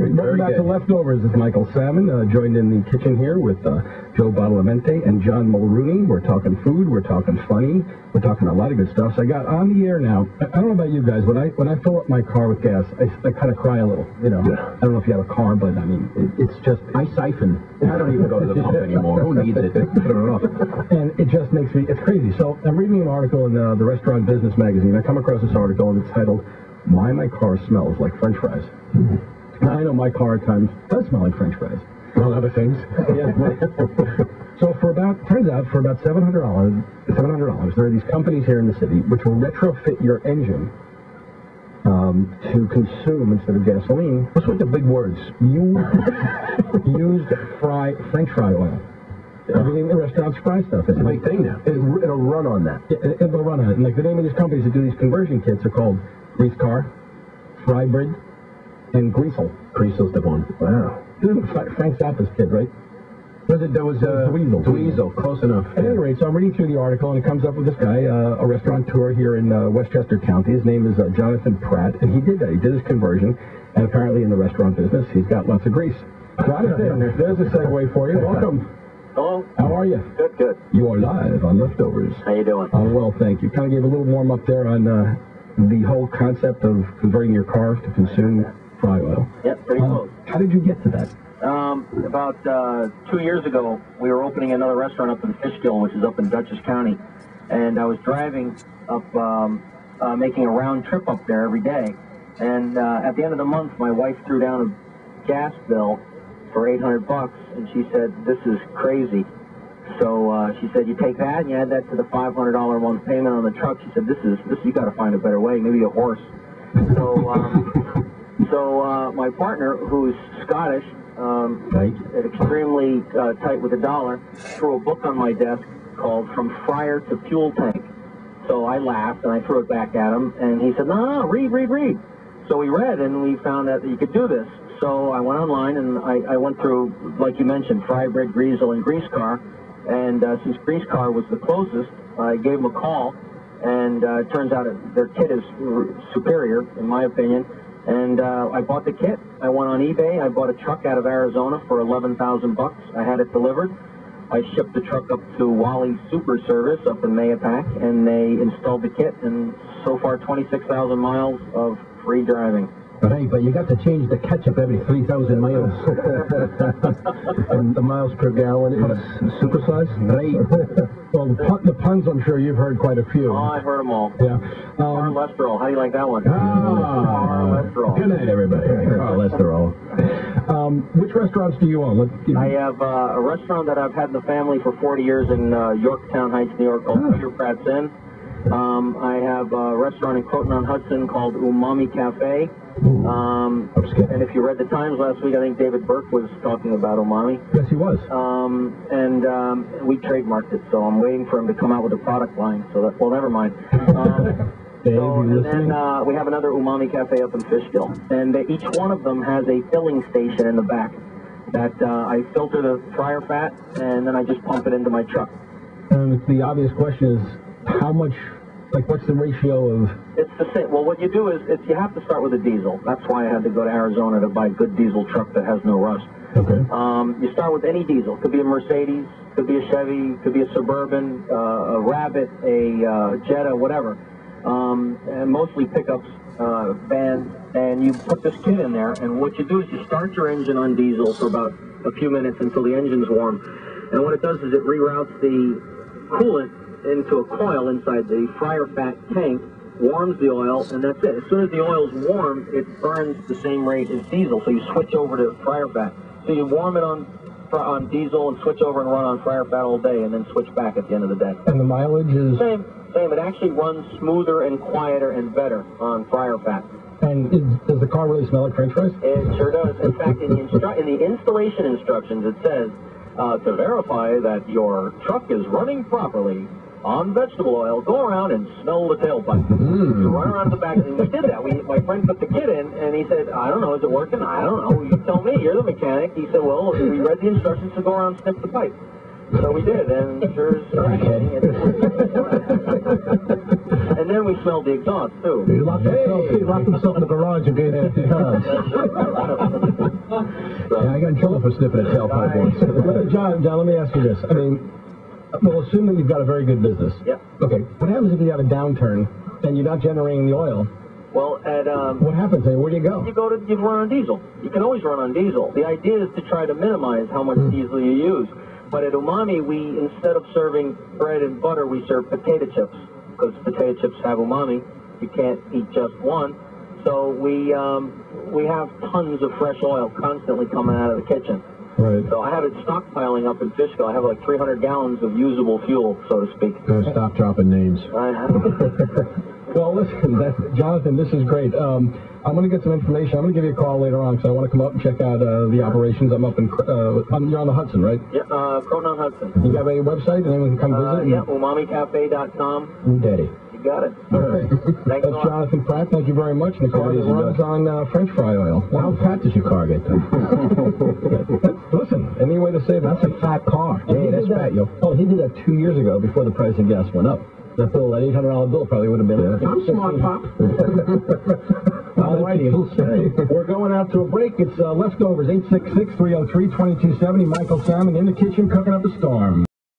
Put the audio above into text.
Welcome back to Leftovers. This is Michael Salmon, joined in the kitchen here with Joe Badalamenti and John Mulrooney. We're talking food, we're talking funny, we're talking a lot of good stuff. So I got on the air now. I don't know about you guys, when I fill up my car with gas, I kind of cry a little. You know, I don't know if you have a car, but I mean, it's just... I siphon. I don't even go to the pump anymore. Who needs it? And it just makes me... It's crazy. So I'm reading an article in the Restaurant Business magazine. I come across this article, and it's titled, Why My Car Smells Like French Fries. Now, I know my car at times does smell like French fries. Among other things. Yeah, right. So turns out for about $700, there are these companies here in the city which will retrofit your engine to consume, instead of gasoline, what's with the big words? Used French fry oil. Everything in the restaurants fry stuff. It's a big thing now. It'll run on that. It'll run on it. And like the name of these companies that do these conversion kits are called Greasecar, Frybrid, and Greasel. Greasel's the one. Wow. This is Frank Zappa's kid, right? There was Dweezil. Close enough. At any rate, so I'm reading through the article, and it comes up with this guy, a restaurateur here in Westchester County. His name is Jonathan Pratt, and he did that. He did his conversion, and apparently in the restaurant business, he's got lots of grease. Jonathan, there's a segue for you. Welcome. Hello. How are you? Good, good. You are live on Leftovers. How you doing? Oh, well, thank you. Kind of gave a little warm up there on the whole concept of converting your car to consume fry oil. Yep, pretty close. How did you get to that? About 2 years ago, we were opening another restaurant up in Fishkill, which is up in Dutchess County, and I was driving up, making a round trip up there every day, and at the end of the month, my wife threw down a gas bill for $800, and she said, "This is crazy." So she said, "You take that and you add that to the $500 a month payment on the truck." She said, "This you got to find a better way, maybe a horse." So my partner, who's Scottish, extremely tight with the dollar, threw a book on my desk called From Fryer to Fuel Tank. So I laughed and I threw it back at him, and he said, "No, read." So we read, and we found that you could do this. So I went online, and I went through, like you mentioned, Frybrid, Greasel, and Greasecar. And since Greasecar was the closest, I gave them a call, and it turns out their kit is superior, in my opinion. And I bought the kit. I went on eBay. I bought a truck out of Arizona for $11,000. I had it delivered. I shipped the truck up to Wally Super Service up in Mayapack, and they installed the kit. And so far, 26,000 miles of free driving. Right, but you got to change the ketchup every 3,000 miles. And the miles per gallon is supersized? Right. Well, the puns, I'm sure you've heard quite a few. Oh, I've heard them all. Yeah. Cholesterol. How do you like that one? Cholesterol. Good night, everybody. Cholesterol. Which restaurants do you own? I have a restaurant that I've had in the family for 40 years in Yorktown Heights, New York, called Pratts Inn. I have a restaurant in Croton-on-Hudson called Umami Cafe. And if you read the Times last week, I think David Burke was talking about Umami. Yes, he was. And we trademarked it, so I'm waiting for him to come out with a product line. So that, well, never mind. And then we have another Umami Cafe up in Fishkill. And each one of them has a filling station in the back that I filter the fryer fat, and then I just pump it into my truck. And the obvious question is, how much, like, what's the ratio of... It's the same. Well, what you do is you have to start with a diesel. That's why I had to go to Arizona to buy a good diesel truck that has no rust. Okay. You start with any diesel. Could be a Mercedes, could be a Chevy, could be a Suburban, a Rabbit, a Jetta, whatever. And mostly pickups, vans, and you put this kit in there, and what you do is you start your engine on diesel for about a few minutes until the engine's warm. And what it does is it reroutes the coolant into a coil inside the fryer fat tank, warms the oil, and that's it. As soon as the oil's warm, it burns the same rate as diesel, so you switch over to fryer fat. So you warm it on diesel and switch over and run on fryer fat all day, and then switch back at the end of the day. And the mileage is? Same. It actually runs smoother and quieter and better on fryer fat. And does the car really smell like French fries? It sure does. In fact, in the installation instructions, it says, to verify that your truck is running properly on vegetable oil, go around and smell the tailpipe. So run around the back, and we did that. My friend put the kit in, and he said, "I don't know, is it working?" "I don't know, you tell me, you're the mechanic." He said, "Well, we read the instructions to go around and sniff the pipe." So we did, and sure as and then we smelled the exhaust, too. He locked himself in the garage and gave 50 times. I got in trouble for sniffing a tailpipe once. John, let me ask you this. I mean, we'll assume that you've got a very good business. Yep. Okay, what happens if you have a downturn and you're not generating the oil? Well, what happens? Where do you go? You run on diesel. You can always run on diesel. The idea is to try to minimize how much diesel you use. But at Umami, we, instead of serving bread and butter, we serve potato chips, because potato chips have umami. You can't eat just one. So we have tons of fresh oil constantly coming out of the kitchen. Right. So I have it stockpiling up in Fishkill. I have like 300 gallons of usable fuel, so to speak. Stop dropping names. Well, listen, Jonathan, this is great. I'm going to get some information. I'm going to give you a call later on because I want to come up and check out the operations. I'm up in, you're on the Hudson, right? Yeah, Croton on Hudson. You have a website and anyone can come visit? Yeah, umamicafe.com. Ooh, daddy. You got it. Okay. Thanks a lot. Jonathan Pratt. Thank you very much. And the car runs on French fry oil. Well, how fat does your car get? Listen, any way to say that's a fat car. Hey, that's fat, yo. Oh, he did that 2 years ago before the price of gas went up. That bill, that $800 bill probably would have been... I'm smart, Pop. All righty. We're going out to a break. It's Leftovers, 866-303-2270. Michael Salmon in the kitchen cooking up a storm.